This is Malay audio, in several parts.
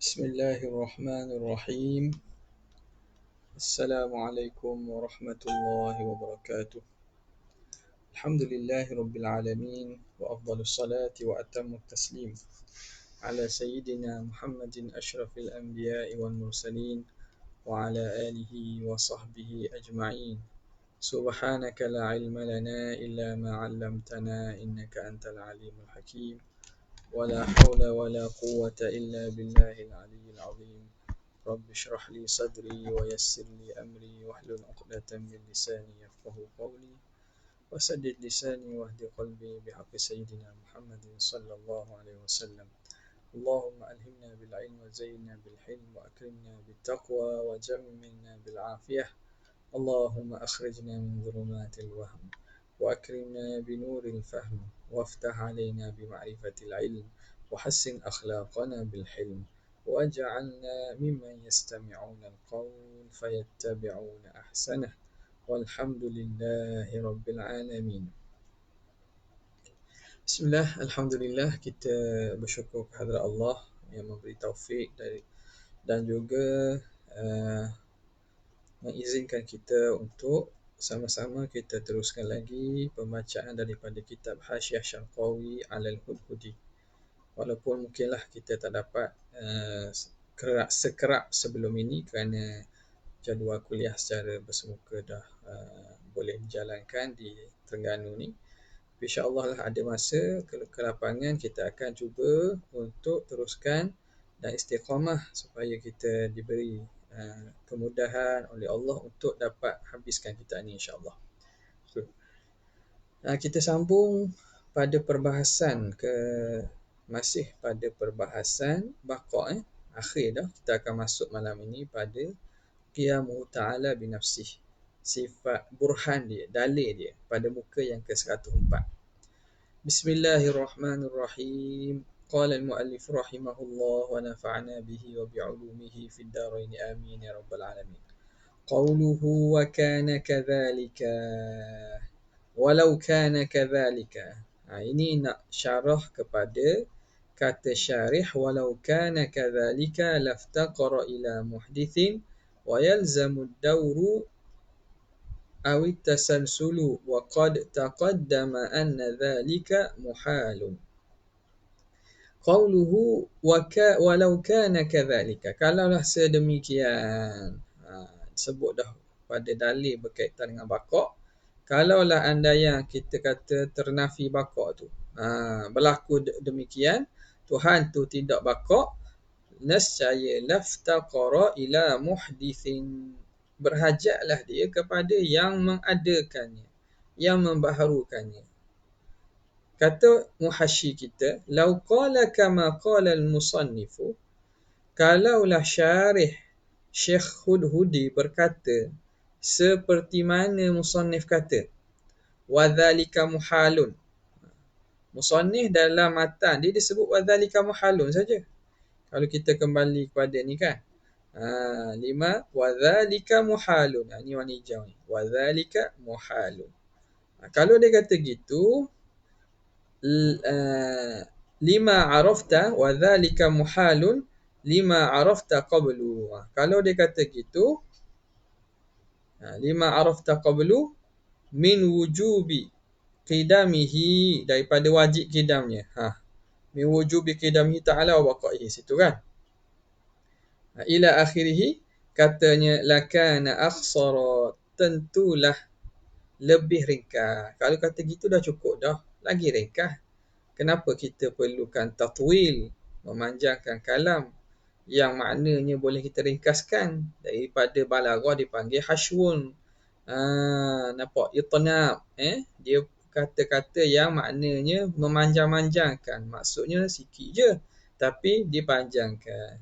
Bismillahirrahmanirrahim. Assalamualaikum warahmatullahi wabarakatuh. Alhamdulillahi rabbil alamin wa afdalus salati wa atamut taslim ala sayyidina Muhammadin asyrafil anbiya'i wal mursalin wa ala alihi wa sahbihi ajma'in. Subhanaka la ilma lana illa ma 'allamtana innaka antal alimul hakim. ولا حول ولا قوة إلا بالله العلي العظيم. رب اشرح لي صدري ويسر لي أمري واحلل عقدة من لساني يفقهوا قولي وسدد لساني واهد قلبي بحق سيدنا محمد صلى الله عليه وسلم. اللهم ألهمنا بالعلم وزينا بالحلم وأكرمنا بالتقوى وجملنا بالعافية. اللهم أخرجنا من ظلمات الوهم وأكرمنا بنور الفهم وافتح علينا بمعرفة العلم وحسن أخلاقنا بالحلم واجعلنا ممن يستمعون القول فيتبعون أحسنه والحمد لله رب العالمين. Bismillah, Alhamdulillah, kita bersyukur kehadrat Allah yang memberi taufik dan juga mengizinkan kita untuk sama-sama kita teruskan lagi pembacaan daripada kitab Hasyiah Syarqawi Alal Hudhudi. Walaupun mungkinlah kita tak dapat sekerap sebelum ini kerana jadual kuliah secara bersemuka dah boleh dijalankan di Terengganu ni. InsyaAllah lah ada masa ke lapangan kita akan cuba untuk teruskan dan istiqamah supaya kita diberi kemudahan oleh Allah untuk dapat habiskan kitab ni insyaAllah. Kita sambung pada perbahasan masih pada perbahasan Baqa'. Akhir dah, kita akan masuk malam ini pada Qiyamuhu ta'ala binafsih, sifat burhan dia, dalil dia pada muka yang ke-104. Bismillahirrahmanirrahim. Qala al-muallif rahimahullah wa nafa'na bihi wa bi'ulumihi fid darain amin ya rabbal alamin. Qawluhu wa kana kadhalika walau kana kadhalika. Ini nak syarah kepada kata syarih walau kana kadhalika laftaqara ila muhdithin wa yalzamu ad-dawru aw at-tasalsulu wa qad taqaddama anna dhalika muhalun. Qawluhu walau kana kadhalika, kalaulah sedemikian. Sebut dah pada dalil berkaitan dengan Baqa'. Kalaulah andaian kita kata ternafi Baqa' tu, berlaku demikian, Tuhan tu tidak Baqa', nescaya laftaqara ila muhdithin, berhajatlah dia kepada yang mengadakannya, yang membaharukannya. Kata muhasyi kita, lau qala kama qala al-musannifu, kalaulah syarih Syekh Hudhudi berkata seperti mana musannif kata, wadhalika muhalun. Musannif dalam matan dia disebut wadhalika muhalun saja. Kalau kita kembali kepada ni kan, 5 wadhalika muhalun. Ni warna hijau ni, wadhalika muhalun. Kalau dia kata gitu, 5 arafta wadhalika muhalun 5 arafta qablu. Kalau dia kata gitu, 5 arafta qablu min wujubi qidamihi, daripada wajib qidamnya. Min wujubi qidamihi ta'ala wa baqaihi, situ kan. Ila akhirih, katanya lakana akhsara, tentulah lebih ringkas. Kalau kata gitu dah cukup dah, lagi ringkas. Kenapa kita perlukan tatwil, memanjangkan kalam yang maknanya boleh kita ringkaskan? Daripada balaghah dipanggil hashwun. Nampak? Itnab. Dia kata-kata yang maknanya memanjang-manjangkan. Maksudnya sikit je, tapi dipanjangkan.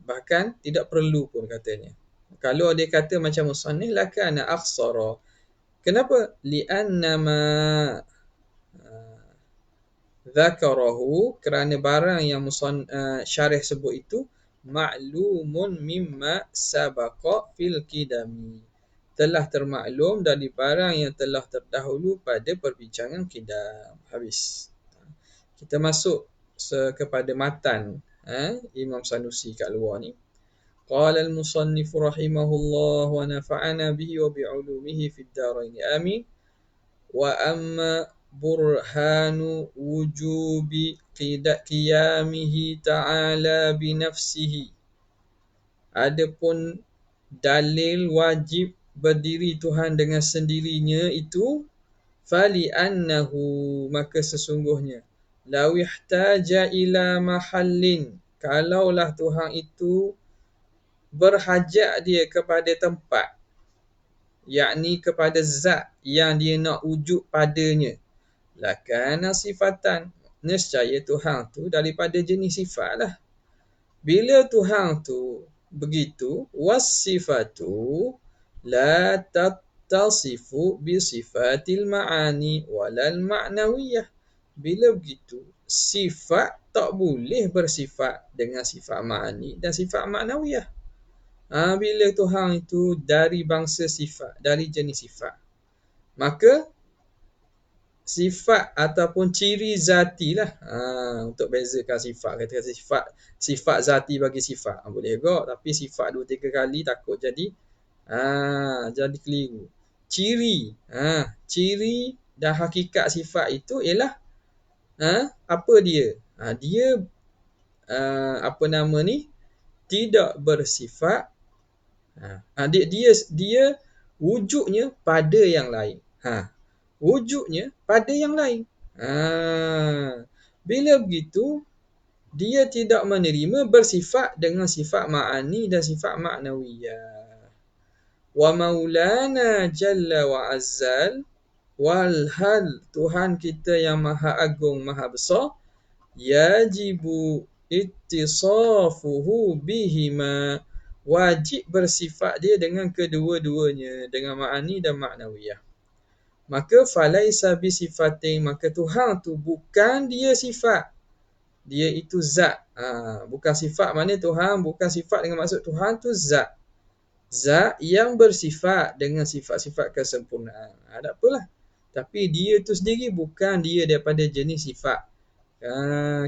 Bahkan tidak perlu pun katanya. Kalau dia kata macam musannif, lakana akhsara. Kenapa? Li'annama dzakarahu, kerana barang yang syarih sebut itu ma'lumun mimma sabaqa fil qidami, telah termaklum dari barang yang telah terdahulu pada perbincangan qidam. Habis. Kita masuk kepada matan Imam Sanusi kat luar ni. Qala al-musannif rahimahullah wa nafa'ana bihi wa bi'ulumihi fid darain. Amin. Wa amma burhanu wujubi qiyamihi ta'ala binafsihi. Adapun dalil wajib berdiri Tuhan dengan sendirinya itu, fali annahu, maka sesungguhnya, law ihtaja ila mahallin, kalaulah Tuhan itu berhajat dia kepada tempat, yakni kepada zat yang dia nak wujud padanya, lakana sifatan, nescaya Tuhan tu daripada jenis sifat lah. Bila Tuhan tu begitu, wasifatu la tattasifu bisifatil ma'ani walal ma'nawiyah. Bila begitu, sifat tak boleh bersifat dengan sifat ma'ani dan sifat ma'nawiyah. Bila Tuhan itu dari bangsa sifat, dari jenis sifat, maka sifat ataupun ciri zati lah, untuk bezakan sifat. Kata sifat zati bagi sifat, boleh juga, tapi sifat 2-3 kali takut jadi keliru. Ciri dan hakikat sifat itu ialah apa dia? Dia tidak bersifat. Dia wujudnya pada yang lain. Wujudnya pada yang lain. Bila begitu, dia tidak menerima bersifat dengan sifat ma'ani dan sifat ma'nawiyah. Wa maulana jalla wa azzal, walhal Tuhan kita yang maha agung, maha besar, yajibu ittisafuhu bihima, wajib bersifat dia dengan kedua-duanya, dengan ma'ani dan ma'nawiyah. Maka falaisa bisifatin, maka Tuhan tu bukan dia sifat, dia itu zat. Bukan sifat, maknanya Tuhan bukan sifat dengan maksud Tuhan tu zat. Zat yang bersifat dengan sifat-sifat kesempurnaan. Tak apalah. Tapi dia tu sendiri bukan dia daripada jenis sifat.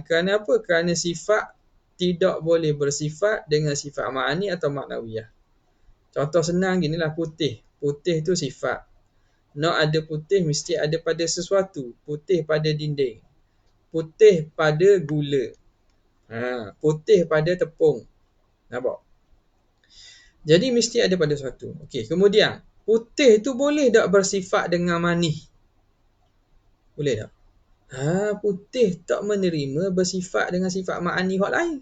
Kerana apa? Kerana sifat tidak boleh bersifat dengan sifat ma'ani atau ma'nawiyah. Contoh senang ginilah, putih. Putih tu sifat. Nak ada putih mesti ada pada sesuatu. Putih pada dinding. Putih pada gula. Putih pada tepung. Nampak? Jadi mesti ada pada sesuatu. Okey, kemudian putih tu boleh tak bersifat dengan manih? Boleh tak? Putih tak menerima bersifat dengan sifat ma'ani hak lain.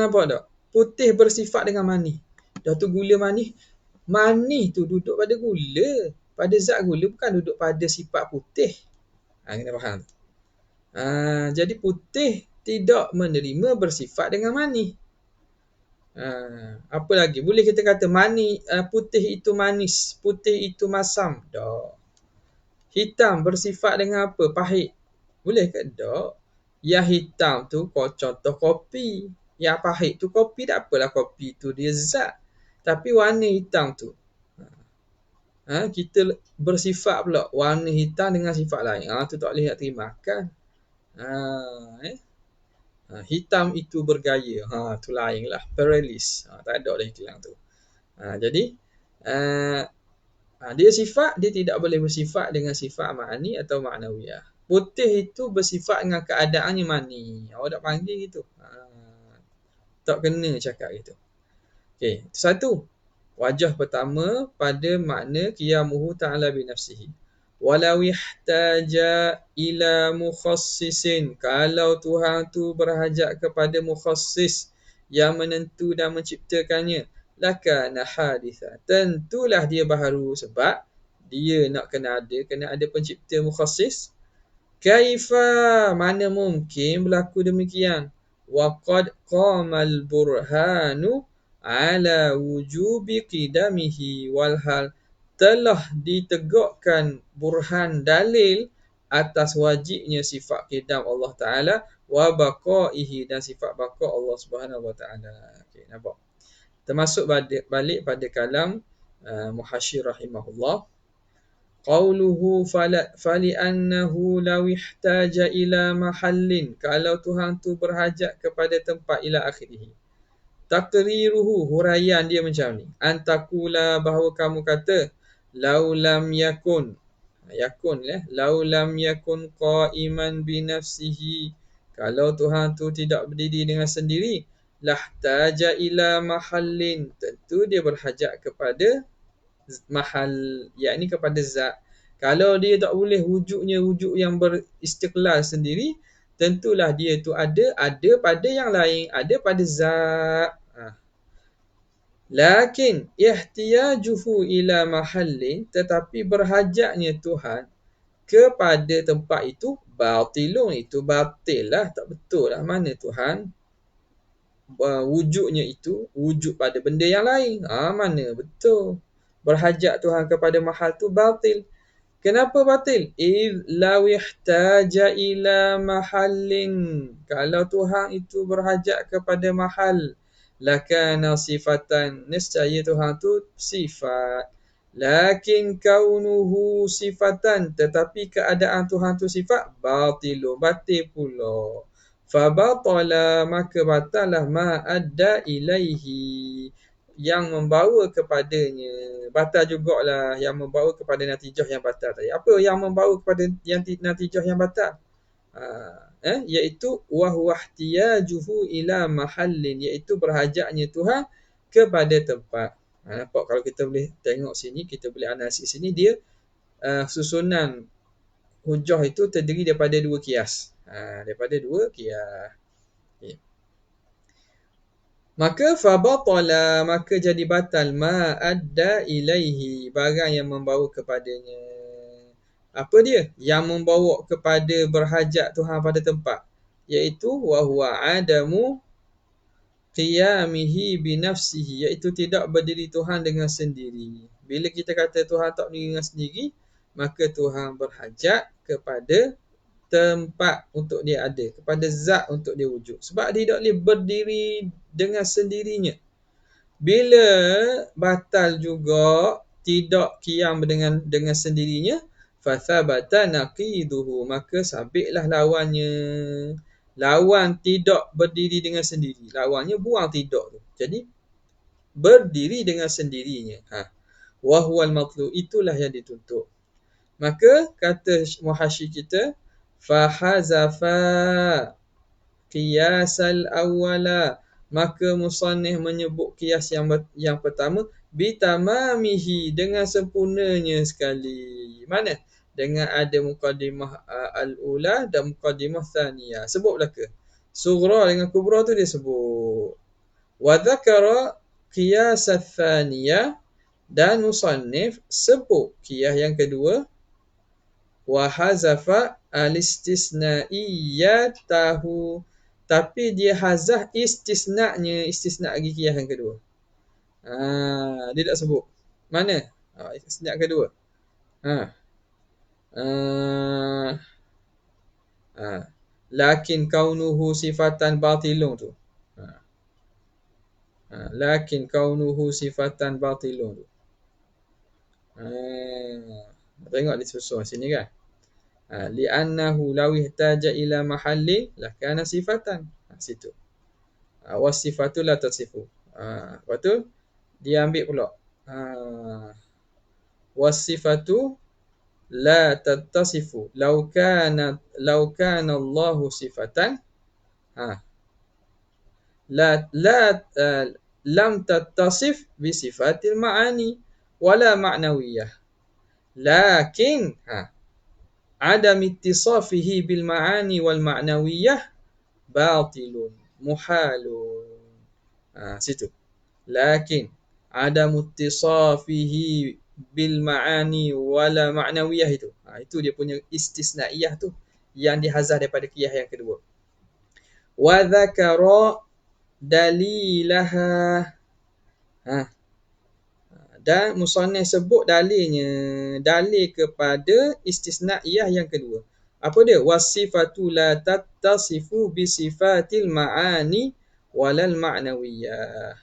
Nampak tak? Putih bersifat dengan manih. Dah tu gula manih. Manih tu duduk pada gula. Pada zat gula, bukan duduk pada sifat putih. Kita faham. Jadi putih tidak menerima bersifat dengan manih. Apa lagi? Boleh kita kata putih itu manis, putih itu masam. Tak. Hitam bersifat dengan apa? Pahit. Boleh ke? Tak. Yang hitam tu contoh kopi. Yang pahit tu kopi. Tak apalah kopi tu dia zat. Tapi warna hitam tu, kita bersifat pula warna hitam dengan sifat lain. Tu tak boleh nak terima kan? Hitam itu bergaya. Tu lain lah. Paralysis. Tak ada dah hilang tu. Jadi dia sifat, dia tidak boleh bersifat dengan sifat ma'ani atau ma'nawiyah. Putih itu bersifat dengan keadaannya mani. Awak tak panggil gitu. Tak kena cakap gitu. Okey, satu. Wajah pertama pada makna qiyamuhu ta'ala binafsihi. Walau ihtaja ila mukhassisin, kalau Tuhan tu berhajat kepada mukhassis yang menentu dan menciptakannya, lakana haditha, tentulah dia baharu, sebab dia nak kena ada pencipta mukhassis. Kaifa, mana mungkin berlaku demikian? Wa qad qamal burhanu ala wujubi qidamihi, walhal telah ditegakkan burhan dalil atas wajibnya sifat qidam Allah Ta'ala, wa baqaihi, dan sifat baqa Allah Subhanahu Wa Ta'ala. Okay, nampak? Termasuk balik pada kalam Muhasyir rahimahullah. Qauluhu fali'annahu law ihtaja ila mahallin, kalau Tuhan tu berhajat kepada tempat, ila akhirih. Taqriruhu, huraian dia macam ni. Antakula, bahawa kamu kata, lau lam yakun, lau lam yakun qa'iman binafsihi, kalau Tuhan tu tidak berdiri dengan sendiri, lahtaja ila mahallin, tentu dia berhajat kepada mahal, yakni kepada zat. Kalau dia tak boleh wujudnya wujud yang beristiqlal sendiri, tentulah dia tu ada pada yang lain, ada pada zat. Lakin ihtiyajuhu ila mahallin, tetapi berhajatnya Tuhan kepada tempat itu, batilun, itu batil lah, tak betul lah. Mana Tuhan wujudnya itu wujud pada benda yang lain? Mana betul. Berhajat Tuhan kepada mahal tu batil. Kenapa batil? Law ihtaja ila mahallin, kalau Tuhan itu berhajat kepada mahal, lakana sifatan, nescaya Tuhan tu sifat. Lakin kaunuhu sifatan, tetapi keadaan Tuhan tu sifat, batil pula. Fabatala, maka batalah ma adda ilaihi, yang membawa kepadanya. Batal jugalah yang membawa kepada natijah yang batal tadi. Apa yang membawa kepada yang natijah yang batal? Iaitu wahwahtiyajuhu ila mahallin, iaitu berhajatnya Tuhan kepada tempat. Nampak, kalau kita boleh tengok sini, kita boleh analisis sini, dia susunan hujah itu terdiri daripada dua kias. Okay. Maka fabatala, maka jadi batal ma adda ilaihi, barang yang membawa kepadanya. Apa dia? Yang membawa kepada berhajat Tuhan pada tempat, iaitu wa huwa adamu qiyamihi binafsihi, iaitu tidak berdiri Tuhan dengan sendiri. Bila kita kata Tuhan tak berdiri dengan sendiri, maka Tuhan berhajat kepada tempat untuk dia ada, kepada zat untuk dia wujud. Sebab dia tidak boleh berdiri dengan sendirinya. Bila batal juga, tidak qiyam dengan sendirinya, fathabata naqiduhu, maka sabitlah lawannya. Lawan tidak berdiri dengan sendiri, lawannya buang tidak tu. Jadi berdiri dengan sendirinya. Wa huwal matlu, itulah yang dituntut. Maka kata muhasyi kita, fahazafa qiyasal awwala, maka musannif menyebut qiyas yang pertama bitamamihi, dengan sempurnanya sekali. Mana? Dengan ada muqaddimah al-ula dan muqaddimah thaniyah. Sebut belaka. Sughra dengan kubra tu dia sebut. Wa dzakara qiyas thaniyah, dan musannif sebut qiyas yang kedua, wa hazafa al-istisnaiyatahu, tapi dia hazah istisna'nya, istisna' lagi qiyas yang kedua. Dia tak sebut. Mana? Istisna' kedua. Lakin kaunuhu sifatan batilun tu. Lakin kaunuhu sifatan batilun tu. Tengok disusun sini kan. Li'annahu law ihtaja ila mahallin lakana sifatan. Situ. Wasifatu la tasifu. Lepas tu dia ambil pula. Wasifatu la tattasifu law kana Allahu sifatan. Lam tattasif bi sifatil ma'ani wala ma'nawiyah. Lakin adam ittisafihi bil ma'ani wal ma'nawiyah batilun muhalun. Situ. Lakin adam ittisafihi bil ma'ani wala ma'nawiyah itu. Itu dia punya istisnaiyah tu, yang dihazah daripada qiyas yang kedua. Wa dzakara dalilaha. Dan musannif sebut dalil kepada istisnaiyah yang kedua. Apa dia? Wasifatu la tattasifu bi sifatil ma'ani walal ma'nawiyah.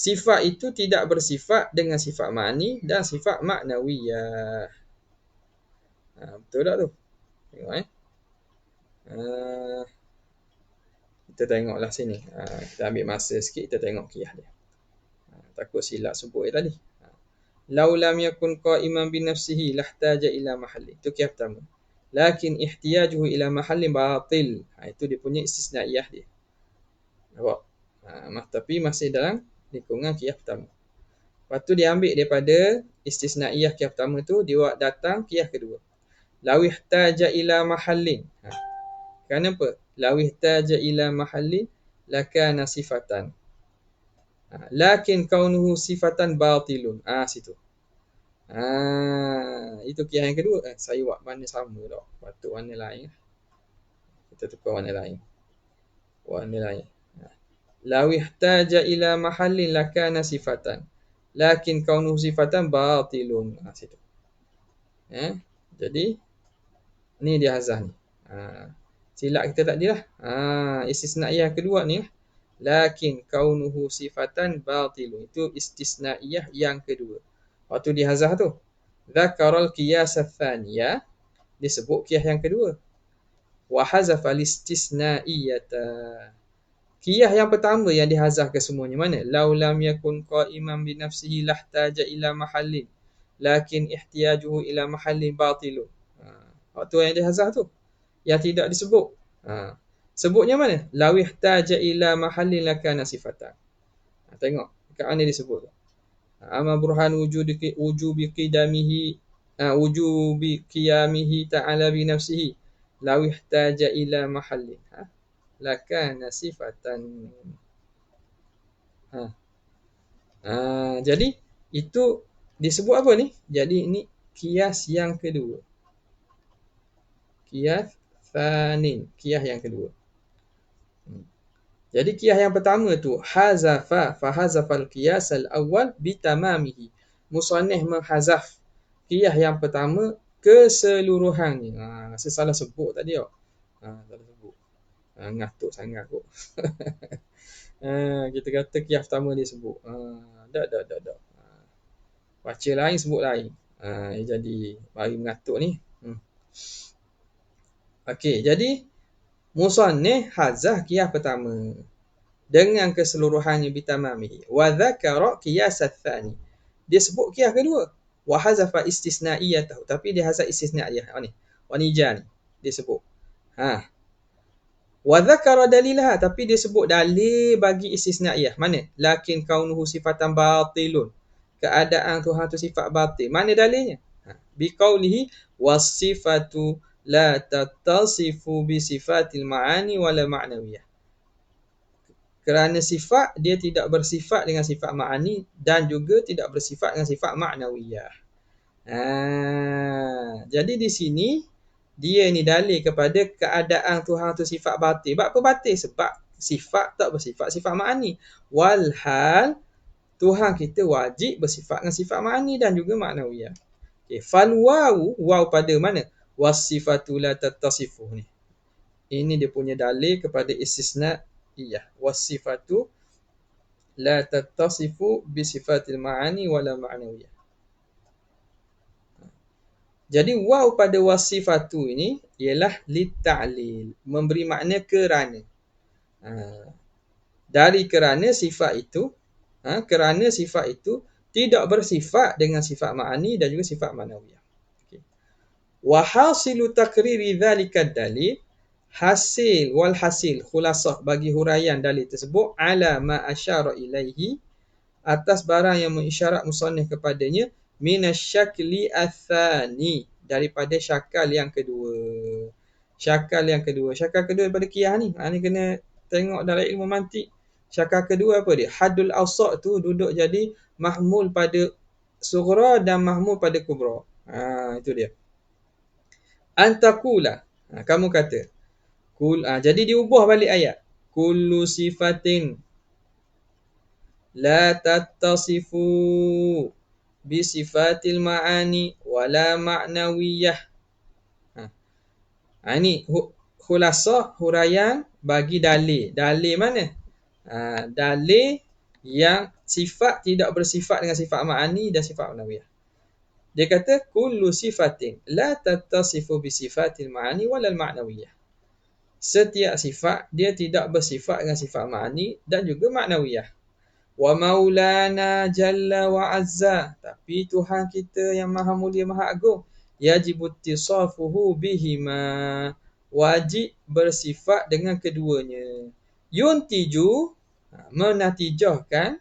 sifat itu tidak bersifat dengan sifat ma'ni dan sifat ma'nawiyah. Betul tak tu? Tengok kita tengoklah sini. Kita ambil masa sikit, kita tengok qiyas dia. Takut silap sebut tadi. Lau lam yakun qa'iman bi nafsihi lahtaja ila mahalli. Itu qiyas pertama. Lakin ihtiyajuhu ila mahallin batil. Itu dia punya istisnaiyah dia. Nampak? Tapi masih dalam lingkungan qiyas pertama. Lepas tu dia ambil daripada istisnaiyah qiyas pertama tu, dia buat datang qiyas kedua. Lau ihtaja ila mahallin. Kenapa? Lau ihtaja ila mahallin lakana sifatan. Lakin kaunuhu sifatan batilun. Situ. Itu qiyas yang kedua. Saya buat warna sama tak. Patut warna lain. Kita tukar warna lain. Warna lain. Lau ihtaja ila mahallin lakana sifatan. Lakin kaunuhu sifatan batilun. Situ. Jadi ni dia hazah ni. Silap kita tak dilah. Istisnaiyah kedua ni. Lakin kaunuhu sifatan batilun. Itu istisnaiyah yang kedua. Waktu di hazah tu. Dzakaral qiyas ats-tsaniyah, disebut qiyas yang kedua. Wa hazafa al-istisnaiyata. Qiyas yang pertama yang dihazah ke semuanya mana? Lau lam yakun qa'iman bi nafsihi lahtaja ila mahallin. Lakin ihtiyajuhu ila mahallin batilun. Waktu yang dihazah tu. Yang tidak disebut. Sebutnya mana? Lau ihtaja ila mahallin lakana sifatan. Tengok. Kat mana disebut tu? Amma burhan wujubi qiyamihi ta'ala bi nafsihi. Lau ihtaja ila mahallin. Lakana sifatan. Jadi itu disebut apa ni? Jadi ini qiyas yang kedua. Qiyas tsanin, qiyas yang kedua. Jadi qiyas yang pertama tu hazafa fahazafal qiyas al-awwal bitamamihi. Musannif menghazaf qiyas yang pertama keseluruhannya. Saya salah sebut tadi tau. Salah sebut. Ngatuk sangat kot. Kita kata qiyas pertama dia sebut. Tak. Baca lain sebut lain. Jadi bagi mengatuk ni. Okey, jadi musannif hazah qiyas pertama dengan keseluruhannya bitamamihi. Wa dzakara qiyas ats-tsani. Dia sebut qiyas kedua. Wa hazafa istisnaiyatahu, tapi dia hazaf istisnaiyah ni. Wanija ni dia sebut. Wa dzakara dalilah, tapi dia sebut dalil bagi istisnaiyah. Mana? Lakin kaunuhu sifatan batilun. Keadaan Tuhan tu sifat batil. Mana dalilnya? Biqaulihi was-sifatu la tattasifu bi sifatil ma'ani wala ma'nawiyah. Kerana sifat dia tidak bersifat dengan sifat ma'ani dan juga tidak bersifat dengan sifat ma'nawiyah. Jadi di sini dia ni dalil kepada keadaan Tuhan tu sifat batil. Sebab apa batil? Sebab sifat tak bersifat sifat ma'ani. Walhal Tuhan kita wajib bersifat dengan sifat ma'ani dan juga ma'nawiyah. Fal waw pada mana? Wasifatu la tattasifu ni. Ini dia punya dalil kepada istisnaiyah. Wasifatu la tattasifu bi sifatil ma'ani wala ma'nawiyah. Jadi waw pada wasifatu ini ialah litta'lil, memberi makna kerana. Dari kerana sifat itu, tidak bersifat dengan sifat ma'ani dan juga sifat ma'nawiyah. Wa hasilu takriri dzalika dalil, hasil khulasah bagi huraian dalil tersebut ala ma asyara ilaihi, atas barang yang mengisyarat musannif kepadanya, minasyakli atsani, daripada syakal yang kedua. Syakal kedua daripada qiyas ni. Ni kena tengok dalam ilmu mantik. Syakal kedua apa dia? Haddul awsa' tu duduk jadi mahmul pada sughra dan mahmul pada kubra. Itu dia. Antakula, kamu kata jadi diubah balik ayat. Kullu sifatin la tattasifu bi sifatil ma'ani wala ma'nawiyah. Ini khulasah huraian bagi dalil. Dalil mana? Dalil yang sifat tidak bersifat dengan sifat ma'ani dan sifat ma'nawiyah. Dia kata kullu sifatin la tattasifu bi sifatil ma'ani walal ma'nawiyah. Setiap sifat dia tidak bersifat dengan sifat ma'ani dan juga ma'nawiyah. Wa maulana jalla wa azza, tapi Tuhan kita yang maha mulia maha agung, yajibu ittisafuhu bihima, wajib bersifat dengan keduanya. Yuntiju, menatijahkan,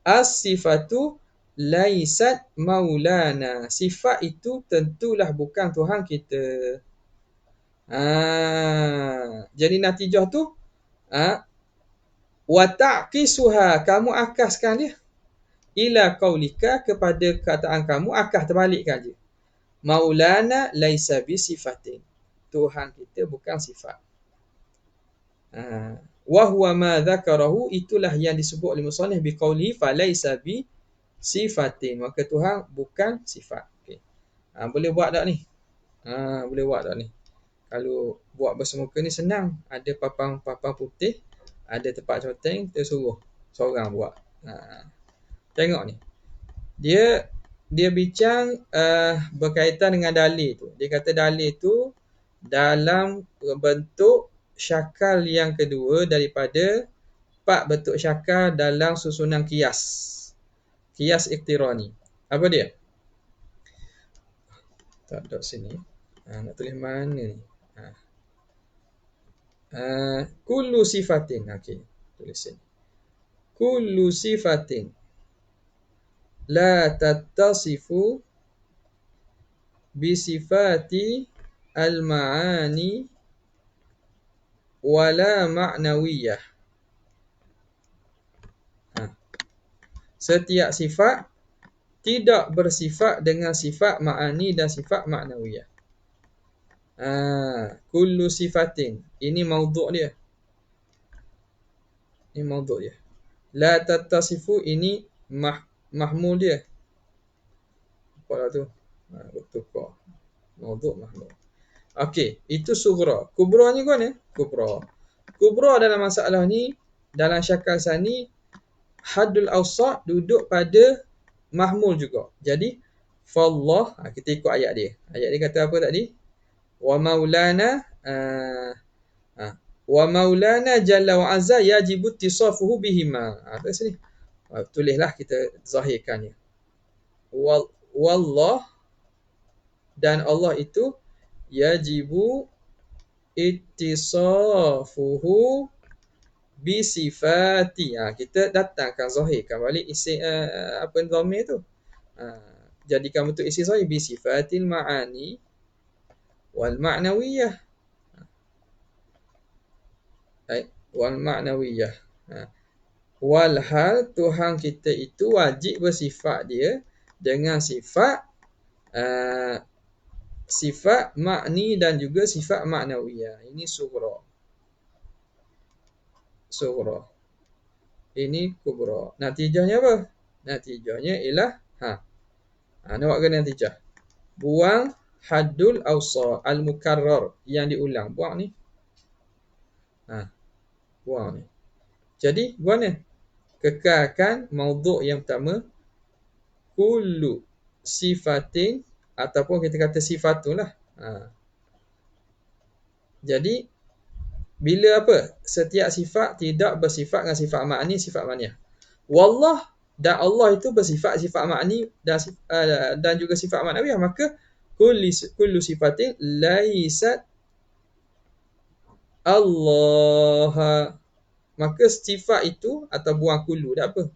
as-sifatu laisat maulana, sifat itu tentulah bukan Tuhan kita. Jadi natijah tu wa ta'qisuha, kamu akaskan dia, ila qaulika, kepada kataan kamu, akas terbalikkan je. Maulana laisa bi sifatin, Tuhan kita bukan sifat. Wa huwa ma dzakarahu, itulah yang disebut oleh musannif bi qauli fa laisa bi sifatin, maka Tuhan bukan sifat. Okey. Boleh buat tak ni? Boleh buat tak ni? Kalau buat bersemuka ni senang, ada papan putih, ada tempat conteng, kita suruh seorang buat. Tengok ni. Dia bincang berkaitan dengan dalil tu. Dia kata dalil tu dalam bentuk syakal yang kedua daripada 4 bentuk syakal dalam susunan qiyas. Qiyas iqtirani. Apa dia? Tak dot sini. Nak tulis mana ni? Kullu sifatin. Okey, tulis sini. Kullu sifatin la tattasifu bi sifati al-ma'ani wala ma'nawiyah. Setiap sifat tidak bersifat dengan sifat ma'ani dan sifat ma'nawiyah. Kullu sifatin, ini maudhu' dia. Ini maudhu' dia. La tattasifu, ini mahmul dia. Apa lah tu? Tukar. Maudhu' mahmul. Okey, itu sughra. Kubra ni kan? Kubra. Kubra dalam masalah ni, dalam syakal sani, haddul awsat duduk pada mahmul juga. Jadi, fallah, kita ikut ayat dia. Ayat dia kata apa tadi? Wa maulana jalla wa azza yajibu ittisafuhu bihima. Kat sini. Tulislah, kita zahirkannya. Wallah, dan Allah itu yajibu ittisafuhu bisifati. Kita datangkan, zahirkan balik isi apa dhamir tu. Jadikan bentuk isi zahir bisifatil ma'ani wal ma'nawiyah. Wal ma'nawiyah. Wal hal, Tuhan kita itu wajib bersifat dia dengan sifat sifat ma'ni dan juga sifat ma'nawiyah. Ini sughra. Sughra. Ini kubra. Natijahnya apa? Natijahnya ialah nak buat natijah. Buang haddul awsat al-mukarrar, yang diulang. Buang ni. Buang ni. Jadi, buang ni. Kekalkan maudhu' yang pertama. Kullu sifatin, ataupun kita kata sifatun lah. Jadi, bila apa? Setiap sifat tidak bersifat dengan sifat ma'ni, sifat ma'niyah. Wallah, dan Allah itu bersifat sifat ma'ni dan juga sifat ma'nawiyah. Maka kullu sifatin laisat Allah. Maka sifat itu, atau buang kullu, dah apa?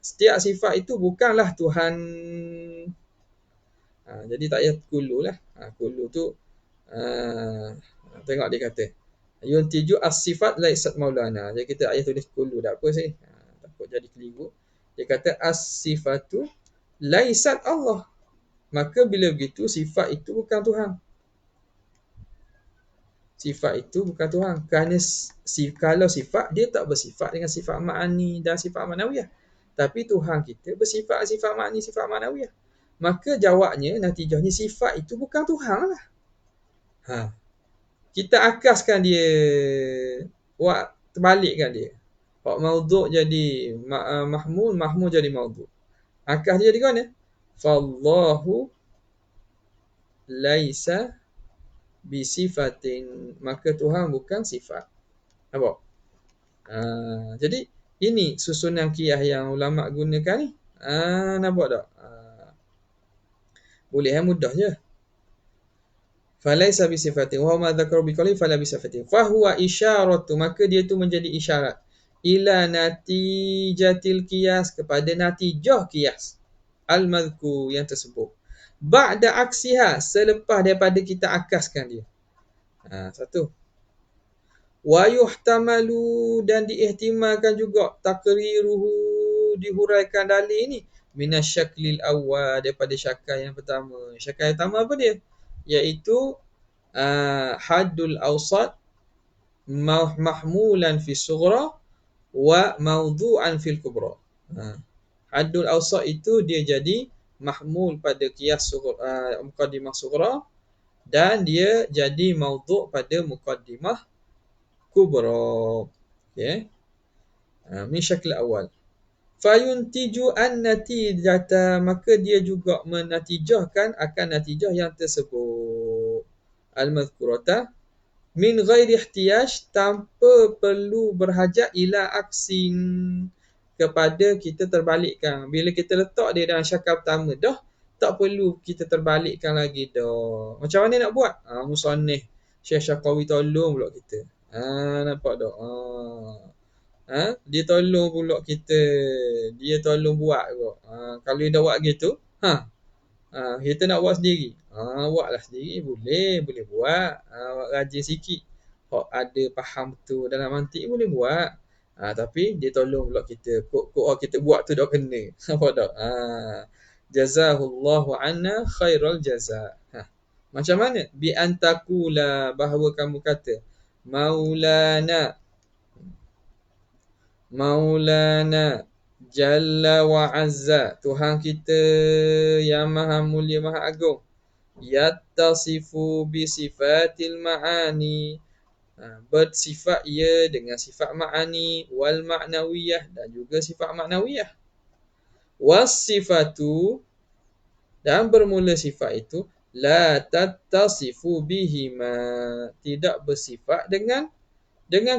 Setiap sifat itu bukanlah Tuhan. Jadi tak payah kullu lah. Kullu tu tengok dia kata yuntiju as-sifat laisat maulana. Jadi kita ayat tulis kullu, dah apa sih? Takut jadi keliru. Dia kata as-sifatu laisat Allah. Maka bila begitu, sifat itu bukan Tuhan. Sifat itu bukan Tuhan. Kerana kalau sifat, dia tak bersifat dengan sifat ma'ani dan sifat ma'nawiyah. Tapi Tuhan kita bersifat sifat ma'ani, sifat ma'nawiyah. Maka jawabnya, natijahnya, sifat itu bukan Tuhan lah. Kita akaskan dia, terbalik kan dia. Hak maudhu' jadi mahmul, mahmul jadi maudhu'. Akar dia jadi ke mana? Fallahu laisa bisifatin. Maka Tuhan bukan sifat. Nampak? Jadi ini susunan qiyas yang ulama gunakan ni. Nampak tak? Boleh mudah je. Falaisa bisifatin wa ma dzakara biqali fala bisifatin. Fa huwa isyaratu, maka dia tu menjadi isyarat ila natijatil qiyas, kepada natijah qiyas al-madhkur yang tersebut. Ba'da aksiha, selepas daripada kita akaskan dia. Satu. Wa yuhtamalu, dan diihtimalkan juga takriruhu, dihuraikan dalil ni minasyaklil awal, daripada syakal yang pertama. Syakal yang pertama apa dia? Iaitu haddul awsat mahmulan fi sughra wa mawdu'an fil kubra. Haddul awsat itu dia jadi mahmul pada qiyas muqaddimah sughra, dan dia jadi mawdu' pada muqaddimah kubra. Okey. Min syakl awal. Fayuntiju an-natijata, maka dia juga menatijahkan akan natijah yang tersebut. Al-madhkurata min ghairi ihtiyaj, tanpa perlu berhajat ila aksin, kepada kita terbalikkan. Bila kita letak dia dalam syakal pertama dah, tak perlu kita terbalikkan lagi dah. Macam mana nak buat? Musannif Syekh Syakawi tolong pula kita. Nampak tak? Dia tolong pula kita. Dia tolong buat kot. Kalau dia dah buat gitu, kita nak buat sendiri. Buatlah sendiri, boleh buat. Buat rajin sikit. Kok ada faham tu dalam mantik boleh buat. Tapi dia tolong pula kita. Kok kita buat tu dah kena. Nampak tak? Jazahullahu anna khairal jaza. Macam mana? Bi antakula, bahawa kamu kata Maulana Jalla wa Azza, Tuhan kita yang maha mulia maha agung, yattasifu bi sifatil ma'ani, bersifat ia dengan sifat ma'ani, wal ma'nawiyah, dan juga sifat ma'nawiyah. Was sifatu, dan bermula sifat itu, la tattasifu bihima, tidak bersifat dengan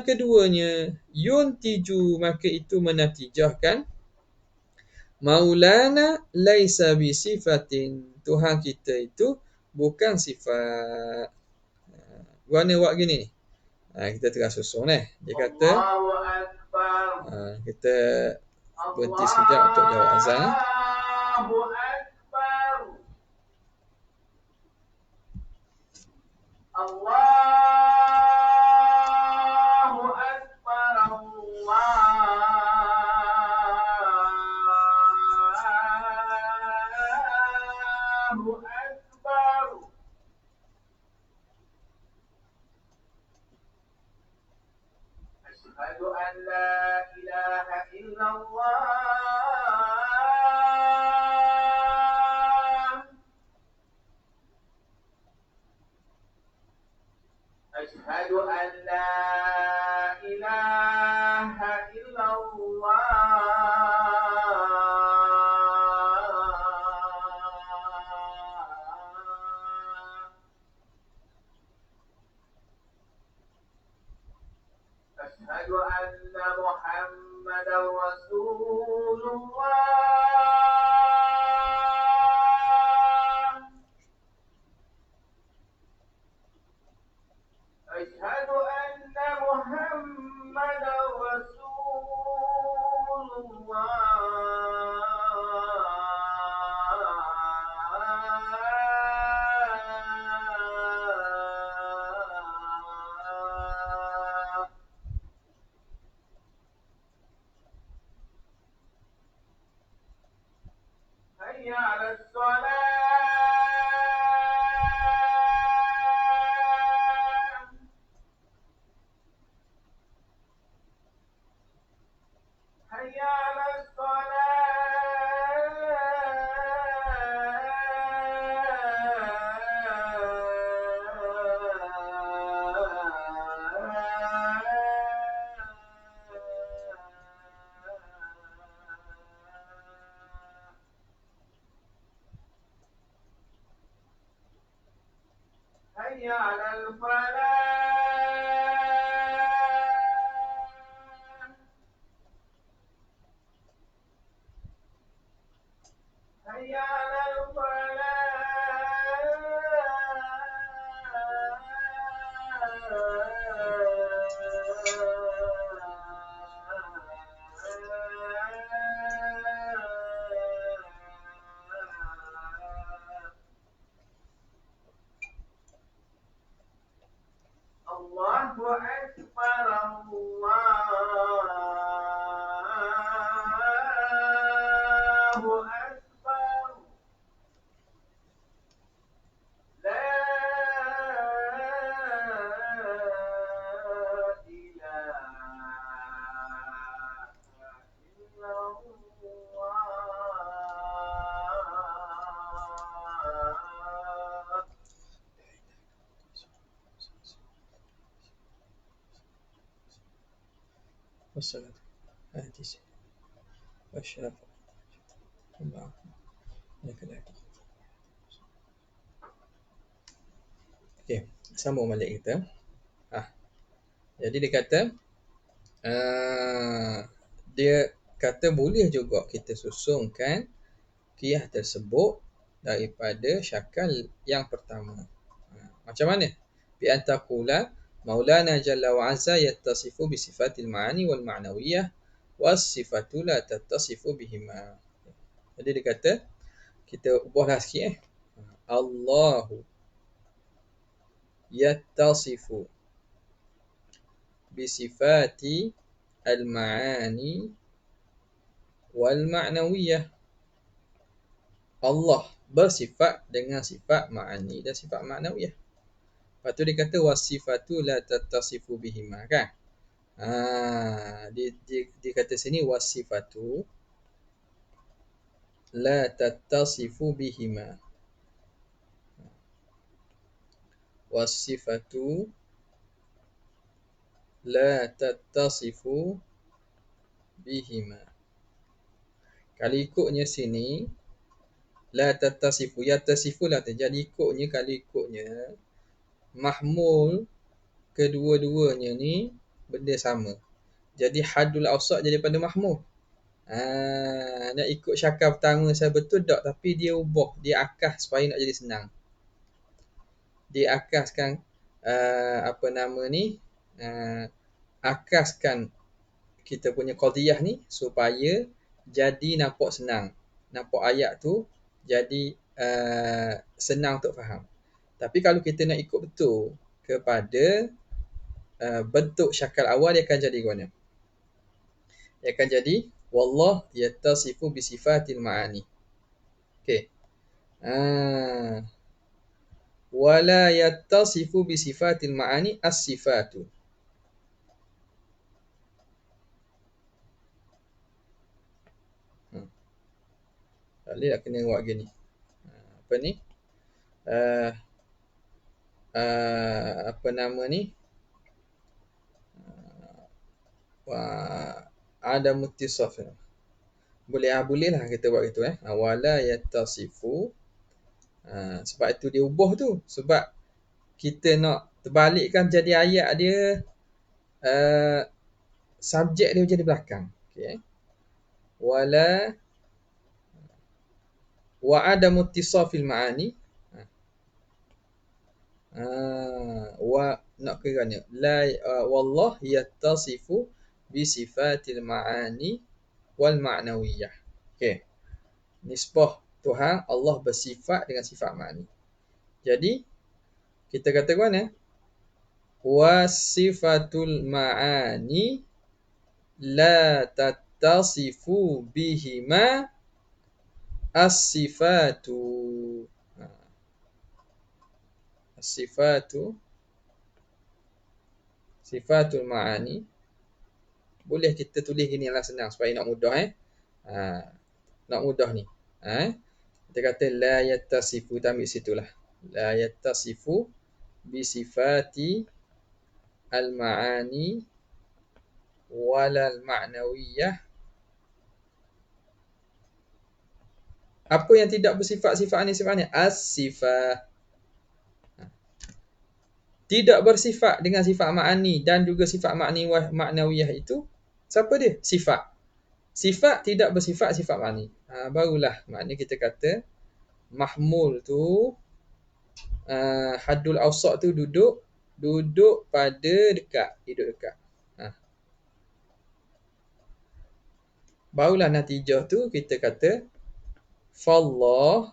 keduanya. Yuntiju, maka itu menatijahkan Maulana laisa bisifatin, Tuhan kita itu bukan sifat. Guna buat gini. Kita tengah susun Dia kata kita berhenti sekejap untuk jawab azan. Asyhadu an la ilaha illallah. Asyhadu an la ilaha illallah. Asyhadu anna Muhammadar Rasulullah. Asyhadu anna Muhammadar Rasulullah. Hayya 'alas shalah. Hayya 'alas حي على الفلاح حي على الفلاح الله أكبر الله أكبر لا إله إلا الله والصلاة هذه والشرف الله لك الحمد. Okey, sambung balik kita. Jadi dia kata dia kata boleh juga kita susunkan qiyah tersebut daripada syakal yang pertama. Macam mana? Bi an taqula Maulana Jalla wa Azza yattasifu bi sifatil ma'ani wal ma'nawiyah was sifatu la tattasifu bihima. Jadi dia kata kita ubahlah sikit Allahu yattasifu bi sifati al ma'ani wal ma'nawiyah. Allah bersifat dengan sifat ma'ani dan sifat ma'nawiyah. Lepas tu dia kata wasifatu la tattasifu bihima, kan? Dia kata sini wasifatu la tattasifu bihima. Wasifatu la tattasifu bihima. Kalau ikutnya sini la tattasifu, yattasifu lah. Jadi ikutnya, kalau ikutnya mahmul kedua-duanya ni benda sama. Jadi hadul awsat jadi pada mahmul. Nak ikut syakal pertama saya betul tak, tapi dia ubah, dia akas supaya nak jadi senang. Dia akaskan akaskan kita punya qadiyah ni supaya jadi nampak senang. Nampak ayat tu jadi senang untuk faham. Tapi kalau kita nak ikut betul kepada bentuk syakal awal, dia akan jadi mana? Dia akan jadi wallah yattasifu bi sifatil ma'ani. Okey. Wala yattasifu bi sifatil ma'ani as-sifatu. Boleh tak kena buat gini? Apa ni? Apa nama ni? Ada mutisaf. Boleh lah kita buat gitu wala yattasifu. Sebab itu dia ubah tu. Sebab kita nak terbalikkan jadi ayat dia subjek dia jadi belakang. Okey. Wala wa adamu ittisafil ma'ani. Wa nak kiranya la wallah yattasifu bi sifatil ma'ani wal ma'nawiyah. Okey. Nisbah Tuhan, Allah bersifat dengan sifat ma'ani. Jadi kita kata mana? Wasifatul ma'ani la tattasifu bihima as-sifatu. As-sifatu sifatul ma'ani. Boleh kita tulis gini lah, senang supaya nak mudah nak mudah ni. Kita kata la yattasifu, kita ambil situlah. La yattasifu bi sifati al-ma'ani walal ma'nawiyah. Apa yang tidak bersifat-sifat ni? As-sifat. tidak bersifat dengan sifat ma'ani dan juga sifat maknawiyah itu, siapa dia? Sifat. Sifat tidak bersifat sifat ma'ani. Barulah maknanya kita kata mahmul tu, haddul awsat tu duduk pada dekat, duduk dekat. Barulah natijah tu kita kata fallah,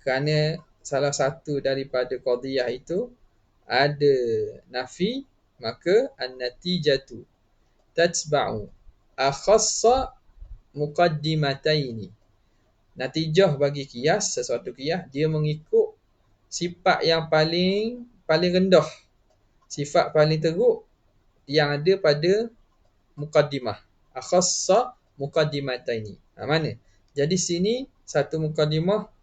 kerana salah satu daripada qadiyah itu ada nafi, maka an-natijatu tatba'u akhassa muqaddimataini. Natijah bagi qiyas, sesuatu qiyas, dia mengikut sifat yang paling rendah, sifat paling teruk yang ada pada muqaddimah. Akhassa muqaddimataini. Mana? Jadi sini satu muqaddimah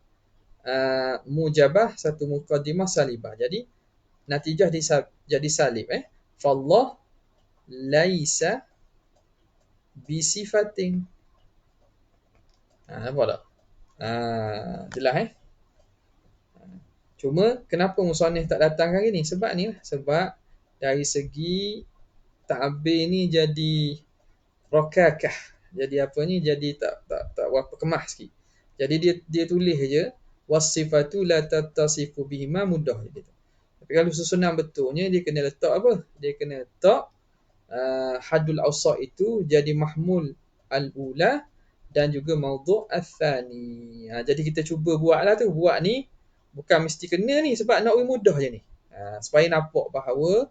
mujabah, satu muqaddimah salibah. Jadi natijah jadi salib. Fallah laisa bisifatin. Nampak tak? Jelas Cuma kenapa musannif tak datangkan gini? Sebab ni lah. Sebab dari segi ta'bir ni jadi rokakah. Jadi apa ni? Jadi tak berapa kemah sikit. Jadi dia tulis je wasifatu la tattasifu bihima mudah je gitu. Tapi kalau susunan betulnya dia kena letak apa? Dia kena letak haddul awsat itu jadi mahmul al-ula dan juga maudhu' al-thani. Jadi kita cuba buatlah tu. Buat ni bukan mesti kena ni, sebab nak mudah je ni. Supaya nampak bahawa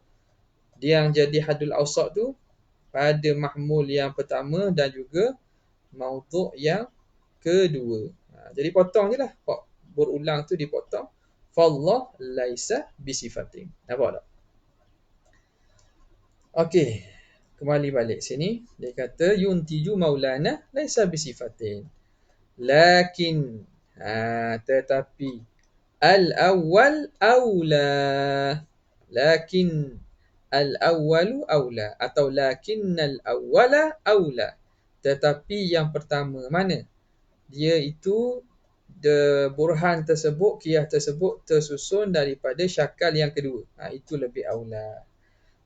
dia yang jadi haddul awsat tu pada mahmul yang pertama dan juga maudhu' yang kedua. Jadi potong je lah. Berulang tu dipotong. Fallah laisa bisifatin. Nampak tak? Okey. Kembali balik sini. Dia kata yuntiju maulana laisa bisifatin. Lakin tetapi al-awwal awla. Lakin al-awwalu awla. Atau lakinnal awwala awla. Tetapi yang pertama mana? Dia itu burhan tersebut, qiyas tersebut tersusun daripada syakal yang kedua. Itu lebih aula.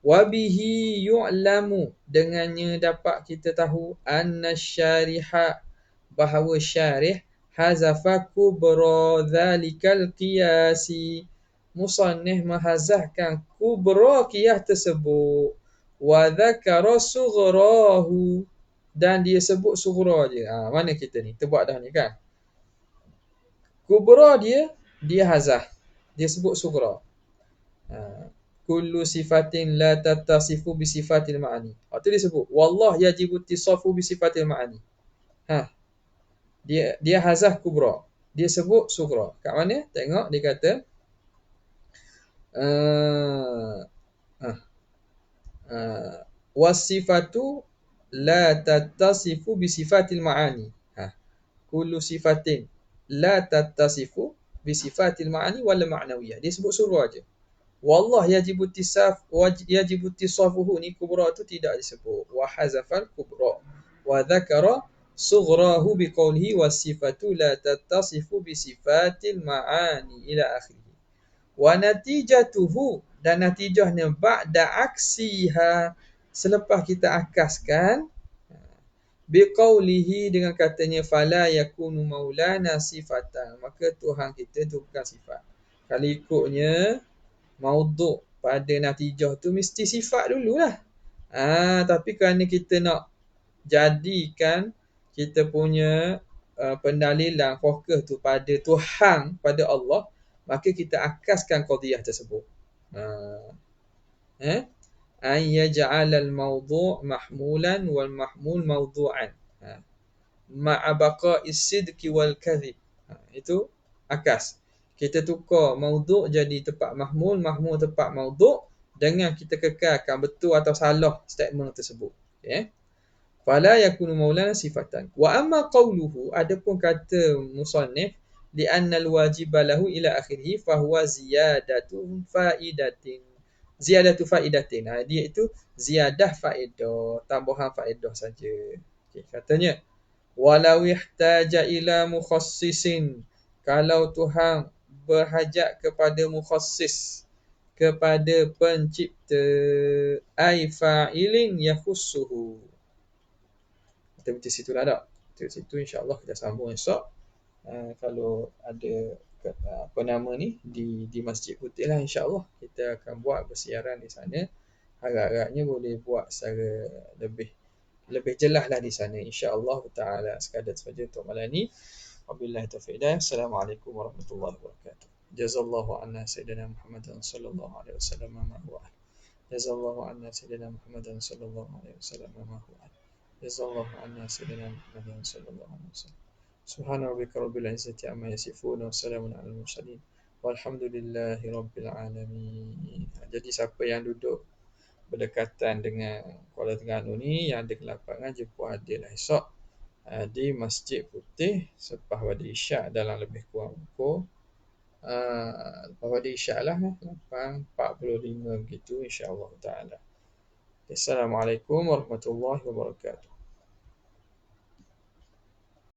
Wabihi yu'lamu, dengannya dapat kita tahu anna syariha, bahawa syarih hazafa kubra dhalikal qiyasi, musannif mahazahkan kubra qiyas tersebut, wa dhakara sughrahu, dan dia sebut sughra je. Mana kita ni? Kita buat dah ni kan. Kubra dia hazah. Dia sebut sughra. Kullu sifatin la tattasifu bi sifatil ma'ani. Itu dia sebut wallah yajibu ittisafu bi sifatil ma'ani. Dia hazah kubra. Dia sebut sughra. Kat mana? Tengok dia kata wasifatu la tattasifu bi sifatil ma'ani. Kullu sifatin la tattasifu bi sifatil ma'ani wala ma'nawiyah. Dia sebut sughra je. Wallah yajibu ittisafuhu, ni kubra tu tidak disebut. Wa hazafal kubra wa dhakara sughrahu biqaulihi wasifatu la tattasifu bi sifatil ma'ani ila akhirih. Wa natijatuhu, dan natijahnya ba'da aksiha, selepas kita akaskan, biqaulihi, dengan katanya fala yakunu maulana sifatan, maka Tuhan kita tu bukan sifat. Kalau ikutnya maudhu' pada natijah tu mesti sifat dululah. Tapi kerana kita nak jadikan kita punya pendalilan fokus tu pada Tuhan, pada Allah, maka kita akaskan qadiyah tersebut. An yaj'al al-mawdu' mahmulan wal mahmul mawdu'an ma'a baqa'is sidqi wal kadhib. Itu akas. Kita tukar maudhu' jadi tempat mahmul, mahmul tempat maudhu', dengan kita kekalkan betul atau salah statement tersebut. Fala yakunu maulana sifatan. Wa amma qawluhu, adapun kata musannif li'anna al-wajiba lahu ila akhirih fahuwa ziyadatu faidatin. Ziyadatu faidatin. Dia itu ziyadah faedah, tambahan faedah saja. Katanya walau ihtaja ila mukhassisin, kalau Tuhan berhajat kepada mukhassis, kepada pencipta, ai fa'ilin yakhussuhu. Kita baca situ lah tak? Kita situ insya-Allah kita sambung esok. Kalau ada apa nama ni di Masjid Putih lah, insya-Allah kita akan buat bersiaran di sana. Harap-harapnya boleh buat secara lebih jelas lah di sana, insya-Allah taala. Sekadar saja untuk malam ni. Wabillahi taufiq hidayah. Assalamualaikum warahmatullahi wabarakatuh. Jazallahu anna sayyidina Muhammadan sallallahu alaihi wasallam ma huwa. Jazallahu anna sayyidina Muhammadan sallallahu alaihi wasallam ma huwa. Jazallahu anna sayyidina Muhammadan sallallahu alaihi wasallam. Subhana rabbika rabbil izzati amma yasifun wa salamun alal mursalin walhamdulillahi rabbil alamin. Jadi siapa yang duduk berdekatan dengan Kuala Terengganu ni, yang ada kelapangan, jumpa Adil lah esok di Masjid Putih selepas pada Isyak dalam lebih kurang pukul lepas pada Isyak lah 8.45 begitu, insya-Allah taala. Assalamualaikum warahmatullahi wabarakatuh.